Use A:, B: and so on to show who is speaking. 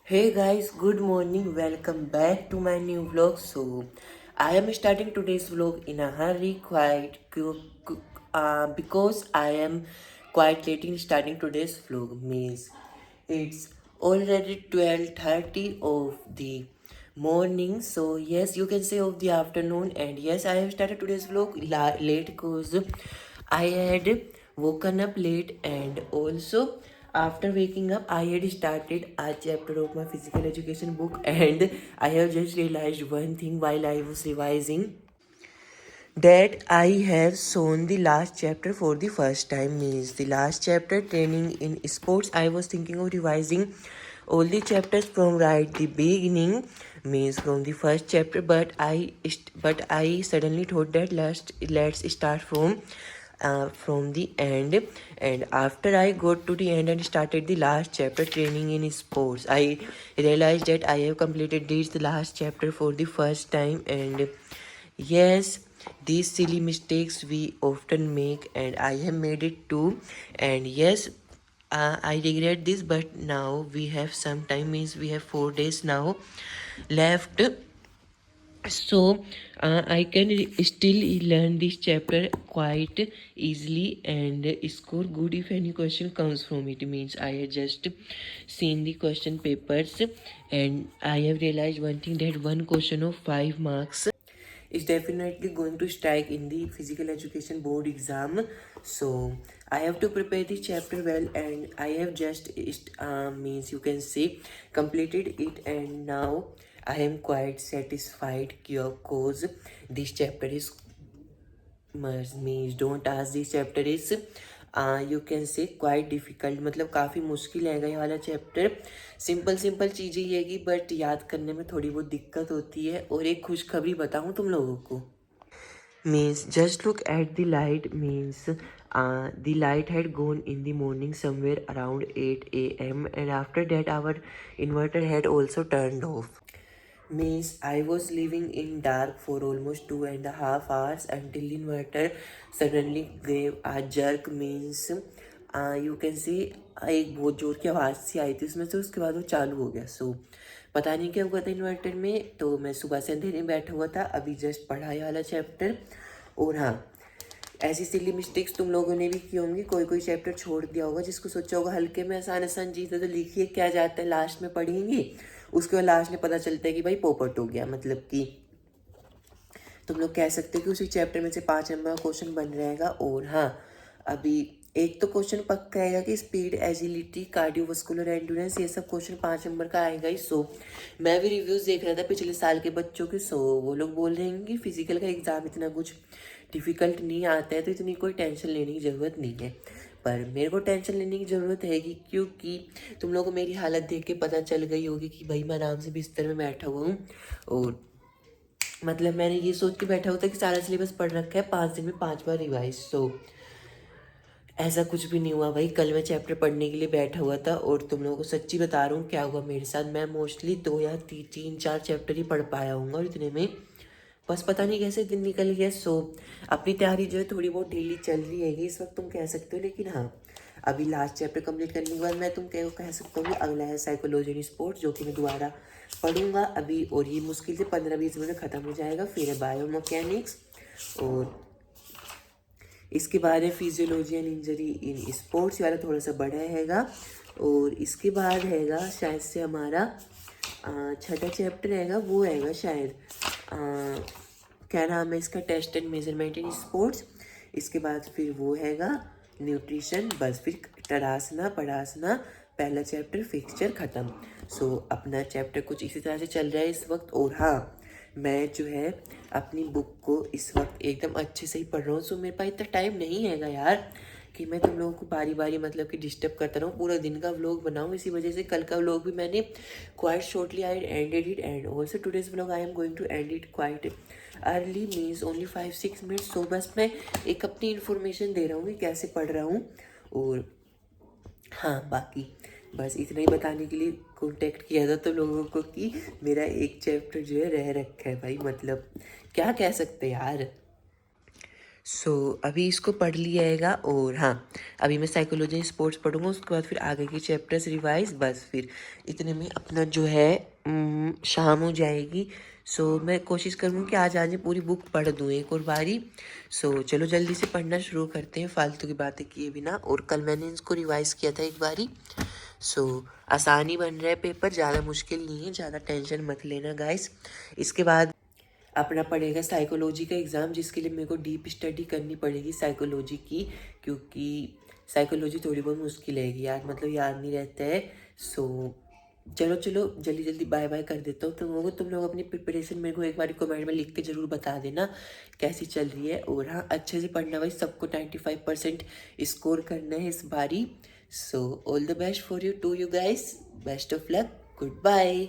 A: Hey guys, good morning. Welcome back to my new vlog. So, I am starting today's vlog in a hurry, because I am quite late in starting today's vlog. Means it's already 12:30 of the morning. So yes, you can say of the afternoon. And yes, I have started today's vlog late because I had woken up late, and also after waking up I had started a chapter of my physical education book, and I have just realized one thing while I was revising, that I have shown the last chapter for the first time. Means the last chapter, training in sports, I was thinking of revising all the chapters from right the beginning, means from the first chapter, but I suddenly thought that let's start from the end. And after I got to the end and started the last chapter, training in sports, I realized that I have completed this last chapter for the first time. And yes, these silly mistakes we often make, and I have made it too. And yes, I regret this, but now we have some time, means we have 4 days now left. So I can still learn this chapter quite easily and score good if any question comes from it. Means I have just seen the question papers, and I have realized one thing, that one question of 5 marks is definitely going to strike in the physical education board exam. So I have to prepare the chapter well, and I have just means you can say completed it. And now I am quite satisfied because this chapter is means don't ask, this chapter is you can say quite difficult, मतलब काफ़ी मुश्किल है ये वाला chapter. Simple simple चीज़ें ही हैगी, but याद करने में थोड़ी बहुत दिक्कत होती है। और एक खुशखबरी बताऊँ तुम लोगों को, means just look at the light. Means the light had gone in the morning somewhere around 8 a.m. and after that our inverter had also turned off. Means I was living in dark for almost 2.5 hours until inverter suddenly gave a jerk. Means you can see एक बहुत जोर की आवाज़ सी आई थी उसमें से, उसके बाद वो चालू हो गया। सो पता नहीं क्या हुआ था इन्वर्टर में। तो मैं सुबह से अंधेरे में बैठा हुआ था, अभी जस्ट पढ़ा ये वाला चैप्टर। और हाँ, ऐसी सिली मिस्टेक्स तुम लोगों ने भी की होंगी, कोई कोई चैप्टर छोड़ दिया होगा जिसको सोचा होगा हल्के में आसान आसान चीज़ है तो लिखिए क्या जाता है, लास्ट में पढ़ेंगे। उसके बाद लास्ट में पता चलता है कि भाई पोपट हो गया, मतलब कि तुम लोग कह सकते हो कि उसी चैप्टर में से 5 नंबर का क्वेश्चन बन रहेगा। और हाँ, अभी एक तो क्वेश्चन पक्का आएगा कि स्पीड, एजिलिटी, कार्डियोवास्कुलर एंड्योरेंस, ये सब क्वेश्चन 5 नंबर का आएगा ही। सो मैं भी रिव्यूज़ देख रहा था पिछले साल के बच्चों के। सो वो लोग बोल रहे हैं कि फिजिकल का एग्ज़ाम इतना कुछ डिफ़िकल्ट नहीं आता है, तो इतनी कोई टेंशन लेने की ज़रूरत नहीं है। पर मेरे को टेंशन लेने की ज़रूरत है कि, क्योंकि तुम लोगों को मेरी हालत देख के पता चल गई होगी कि भाई मैं आराम से बिस्तर में बैठा हुआ हूँ। और मतलब मैंने ये सोच के बैठा हुआ था कि सारा सिलेबस पढ़ रखा है, 5 दिन में 5 बार रिवाइज। सो ऐसा कुछ भी नहीं हुआ भाई। कल मैं चैप्टर पढ़ने के लिए बैठा हुआ था, और तुम लोगों को सच्ची बता रहा हूँ क्या हुआ मेरे साथ। मैं मोस्टली 2 या 3 4 चैप्टर ही पढ़ पाया हूँ, और इतने में बस पता नहीं कैसे दिन निकल गया। सो अपनी तैयारी जो है थोड़ी बहुत डेली चल रही है इस वक्त, तुम कह सकते हो। लेकिन हाँ, अभी लास्ट चैप्टर कंप्लीट करने के बाद मैं तुम कह सकता हूँ कि अगला है साइकोलॉजी एंड स्पोर्ट्स, जो कि मैं दोबारा पढ़ूंगा अभी। और ये मुश्किल से 15-20 मिनट में ख़त्म हो जाएगा। फिर है बायो मैकेनिक्स, और इसके बाद है physiology and injury in sports वाला, थोड़ा सा बड़ा हैगा। और इसके बाद हैगा शायद से हमारा छठा चैप्टर हैगा, वो हैगा शायद क्या नाम है इसका, test and measurement in sports. इसके बाद फिर वो हैगा न्यूट्रिशन। बस फिर तड़ासना पढ़ासना, पहला चैप्टर फिक्सचर ख़त्म। सो अपना चैप्टर कुछ इसी तरह से चल रहा है इस वक्त। और हाँ, मैं जो है अपनी बुक को इस वक्त एकदम अच्छे से ही पढ़ रहा हूँ। सो मेरे पास इतना टाइम नहीं हैगा यार कि मैं तुम लोगों को बारी बारी मतलब कि डिस्टर्ब करता रहूँ, पूरा दिन का व्लॉग बनाऊँ। इसी वजह से कल का व्लॉग भी मैंने quite shortly I ended it, and also today's vlog I am going to end it quite early, means only 5-6 minutes. So बस मैं एक अपनी इन्फॉर्मेशन दे रहा हूँ कि कैसे पढ़ रहा हूँ। और हाँ, बाकी बस इतना ही बताने के लिए कांटेक्ट किया था तो लोगों को कि मेरा एक चैप्टर जो है रह रखा है भाई, मतलब क्या कह सकते हैं यार। अभी इसको पढ़ लिया जाएगा और हाँ, अभी मैं साइकोलॉजी एंड स्पोर्ट्स पढ़ूंगा, उसके बाद फिर आगे के चैप्टर्स रिवाइज, बस फिर इतने में अपना जो है शाम हो जाएगी। मैं कोशिश करूँगी कि आज पूरी बुक पढ़ दूँ एक और बारी। चलो जल्दी से पढ़ना शुरू करते हैं फालतू की बातें किए बिना। और कल मैंने इसको रिवाइज किया था एक बारी। आसानी बन रहा है पेपर, ज़्यादा मुश्किल नहीं है, ज़्यादा टेंशन मत लेना गाइस। इसके बाद अपना पड़ेगा साइकोलॉजी का एग्ज़ाम, जिसके लिए मेरे को डीप स्टडी करनी पड़ेगी साइकोलॉजी की, क्योंकि साइकोलॉजी थोड़ी बहुत मुश्किल है यार, मतलब याद नहीं रहता है। चलो चलो जल्दी जल्दी बाय बाय कर देता हूँ तुम लोग अपनी प्रिपरेशन मेरे को एक बार कमेंट में लिख के ज़रूर बता देना कैसी चल रही है। और हाँ, अच्छे से पढ़ना भाई, सबको 95% स्कोर करना है इस बारी। All the best for you to you guys, best of luck, good bye.